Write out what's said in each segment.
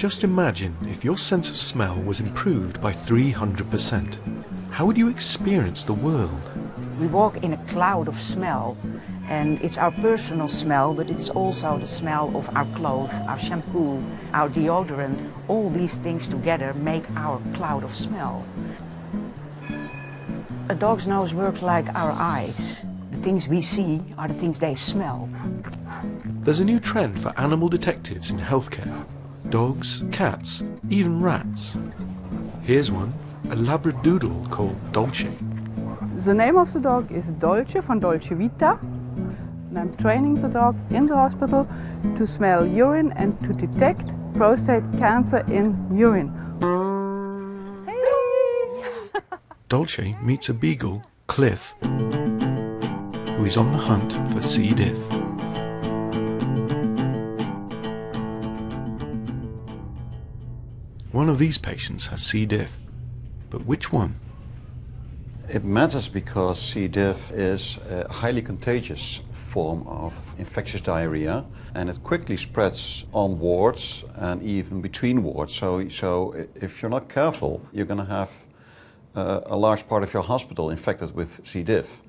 Just imagine if your sense of smell was improved by 300%. How would you experience the world? We walk in a cloud of smell, and it's our personal smell, but it's also the smell of our clothes, our shampoo, our deodorant. All these things together make our cloud of smell. A dog's nose works like our eyes. The things we see are the things they smell. There's a new trend for animal detectives in healthcare. Dogs, cats, even rats. Here's one, a Labradoodle called Dolce. The name of the dog is Dolce from Dolce Vita. And I'm training the dog in the hospital to smell urine and to detect prostate cancer in urine. Hey! Dolce meets a beagle, Cliff, who is on the hunt for C. diff. One of these patients has C. diff, but which one? It matters because C. diff is a highly contagious form of infectious diarrhea, and it quickly spreads on wards and even between wards. So if you're not careful, you're going to have a large part of your hospital infected with C. diff.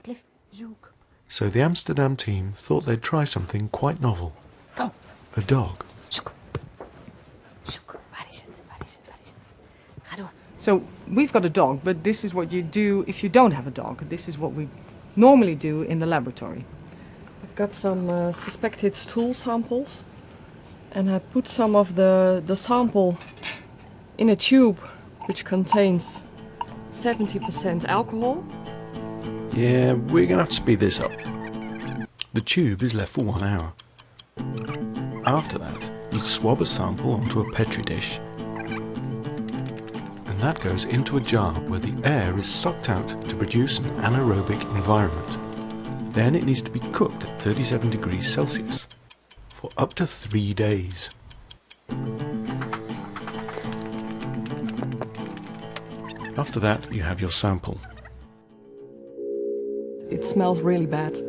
Cliff, zoek. So the Amsterdam team thought they'd try something quite novel. Go. A dog. Zoek. Zoek. Waar is het? Waar is het? Waar is het? Ga door. So we've got a dog, but this is what you do if you don't have a dog. This is what we normally do in the laboratory. I've got some suspected stool samples, and I put some of the sample in a tube which contains 70% alcohol. Yeah, we're going to have to speed this up. The tube is left for 1 hour. After that, you swab a sample onto a petri dish, and that goes into a jar where the air is sucked out to produce an anaerobic environment. Then it needs to be cooked at 37 degrees Celsius for up to 3 days. After that, you have your sample. It smells really bad.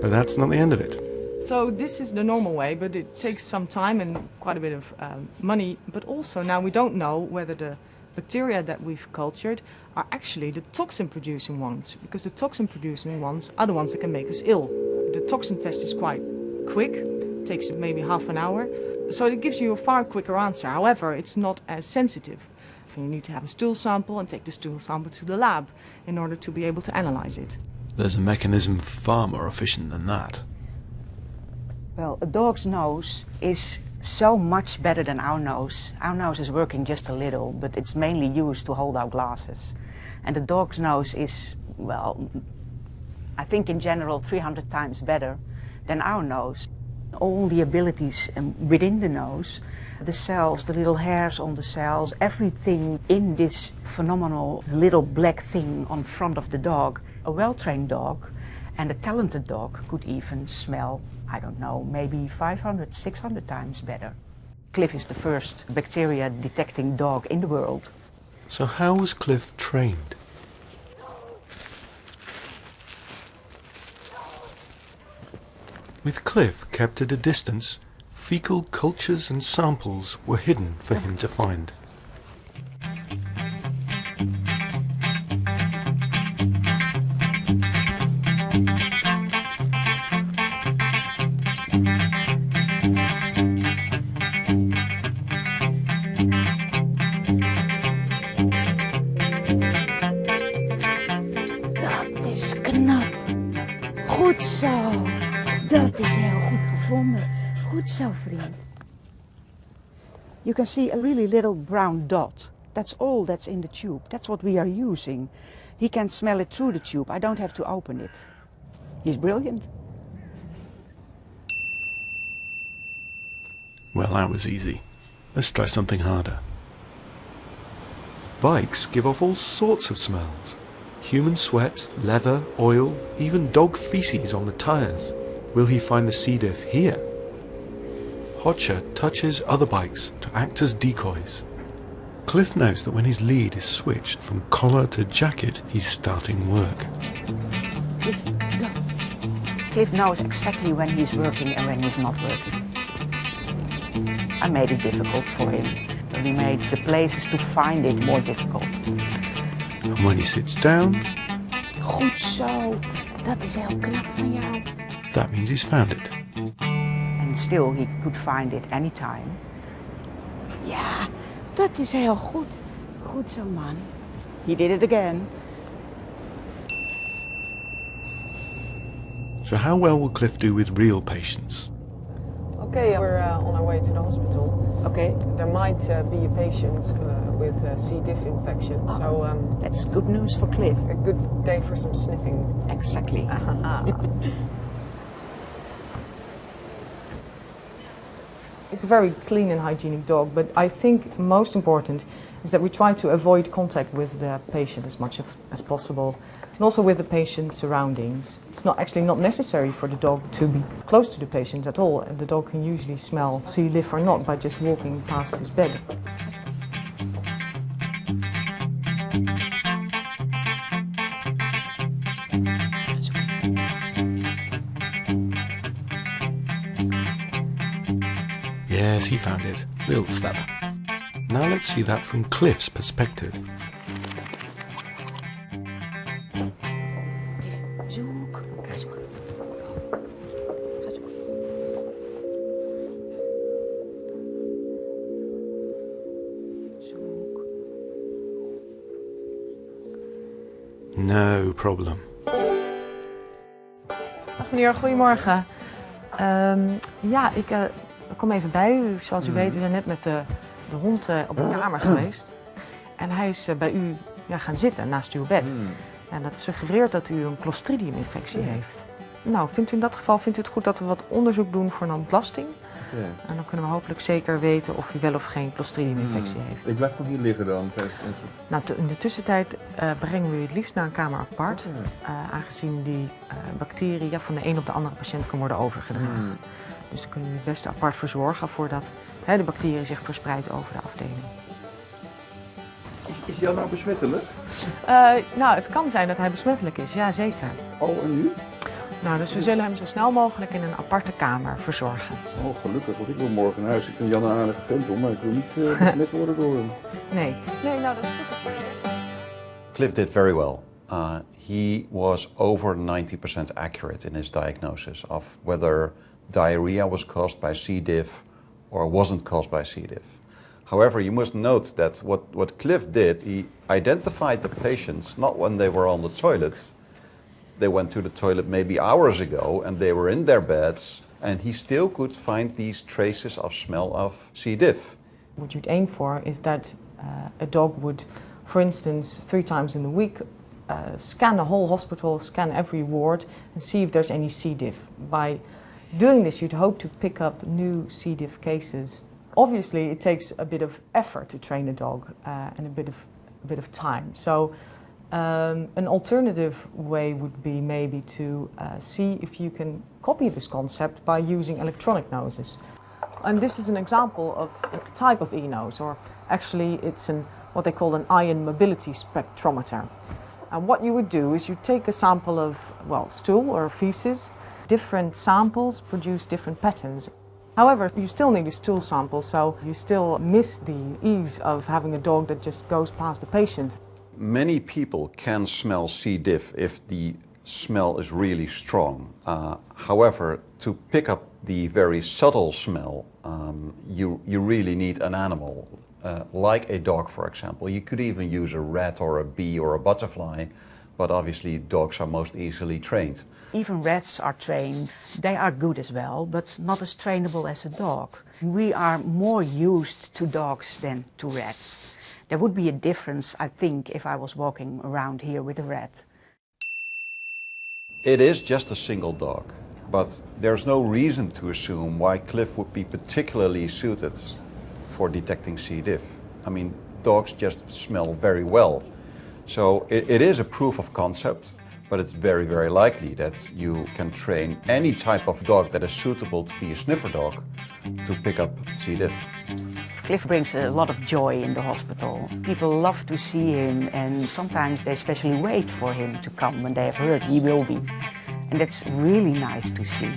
But that's not the end of it. So this is the normal way, but it takes some time and quite a bit of money. But also now we don't know whether the bacteria that we've cultured are actually the toxin-producing ones, because the toxin-producing ones are the ones that can make us ill. The toxin test is quite quick, it takes maybe half an hour, so it gives you a far quicker answer. However, it's not as sensitive. You need to have a stool sample and take the stool sample to the lab in order to be able to analyze it. There's a mechanism far more efficient than that. Well, a dog's nose is so much better than our nose. Our nose is working just a little, but it's mainly used to hold our glasses. And the dog's nose is, well, I think in general 300 times better than our nose. All the abilities within the nose, the cells, the little hairs on the cells, everything in this phenomenal little black thing on front of the dog. A well-trained dog and a talented dog could even smell, I don't know, maybe 500, 600 times better. Cliff is the first bacteria-detecting dog in the world. So how was Cliff trained? With Cliff kept at a distance, fecal cultures and samples were hidden for him to find. Dat is knap. Goed zo. Dat is heel goed gevonden. Goed zo, vriend. You can see a really little brown dot. That's all that's in the tube. That's what we are using. He can smell it through the tube. I don't have to open it. He's brilliant. Well, that was easy. Let's try something harder. Bikes give off all sorts of smells. Human sweat, leather, oil, even dog feces on the tires. Will he find the C. diff here? Hotcha touches other bikes to act as decoys. Cliff knows that when his lead is switched from collar to jacket, he's starting work. Cliff, go. Cliff knows exactly when he's working and when he's not working. I made it difficult for him. We made the places to find it more difficult. And when he sits down, Goed zo, dat is heel knap van jou. that means he's found it. And still he could find it anytime. Ja, dat is heel goed. Goed zo, man. He did it again. So how well will Cliff do with real patients? Okay, we're on our way to the hospital. Okay, There might be a patient with C. diff infection, so that's good news for Cliff. a good day for some sniffing. Exactly. It's a very clean and hygienic dog, but I think most important is that we try to avoid contact with the patient as much as possible, and also with the patient's surroundings. It's not necessary for the dog to be close to the patient at all, and the dog can usually smell C. diff or not by just walking past his bed. Yes, he found it. Little fella. Now let's see that from Cliff's perspective. Zoek. Ga zoeken. Ga zoeken. Zoek. No problem. Dag meneer, goedemorgen. Ik kom even bij u. Zoals u weet, we zijn net met de hond op de kamer geweest. En hij is bij u gaan zitten naast uw bed. En dat suggereert dat u een Clostridium-infectie heeft. Nou, vindt u in dat geval het goed dat we wat onderzoek doen voor een ontlasting? Ja. En dan kunnen we hopelijk zeker weten of u wel of geen Clostridium-infectie heeft. Ik blijf toch hier liggen dan? Nou, in de tussentijd brengen we u het liefst naar een kamer apart. Aangezien die bacterie van de een op de andere patiënt kan worden overgedragen. Dus dan kunnen we het beste apart verzorgen voordat de bacterie zich verspreidt over de afdeling. Is Jan nou besmettelijk? Nou, het kan zijn dat hij besmettelijk is, ja zeker. Oh, en nu? Nou, dus we zullen hem zo snel mogelijk in een aparte kamer verzorgen. Oh, gelukkig, want ik wil morgen naar huis. Ik vind Jan een aardige vent, hoor, maar ik wil niet besmet worden door hem. Nee, nou dat is goed. Cliff did very well. He was over 90% accurate in his diagnosis of whether diarrhea was caused by C. diff or wasn't caused by C. diff. However, you must note that what Cliff did, he identified the patients not when they were on the toilet. They went to the toilet maybe hours ago and they were in their beds, and he still could find these traces of smell of C. diff. What you'd aim for is that a dog would, for instance, 3 times in the week, scan the whole hospital, scan every ward, and see if there's any C. diff. By doing this, you'd hope to pick up new C. diff cases. Obviously, it takes a bit of effort to train a dog and a bit of time. So, an alternative way would be maybe to see if you can copy this concept by using electronic noses. And this is an example of a type of e-nose, or actually it's what they call an ion mobility spectrometer. And what you would do is you take a sample of, stool or feces. Different samples produce different patterns. However, you still need a stool sample, so you still miss the ease of having a dog that just goes past the patient. Many people can smell C. diff if the smell is really strong. However, to pick up the very subtle smell, you really need an animal, like a dog, for example. You could even use a rat or a bee or a butterfly, but obviously dogs are most easily trained. Even rats are trained. They are good as well, but not as trainable as a dog. We are more used to dogs than to rats. There would be a difference, I think, if I was walking around here with a rat. It is just a single dog, but there's no reason to assume why Cliff would be particularly suited for detecting C. diff. I mean, dogs just smell very well. So it is a proof of concept, but it's very, very likely that you can train any type of dog that is suitable to be a sniffer dog to pick up C. diff. Cliff brings a lot of joy in the hospital. People love to see him, and sometimes they especially wait for him to come when they have heard he will be. And that's really nice to see.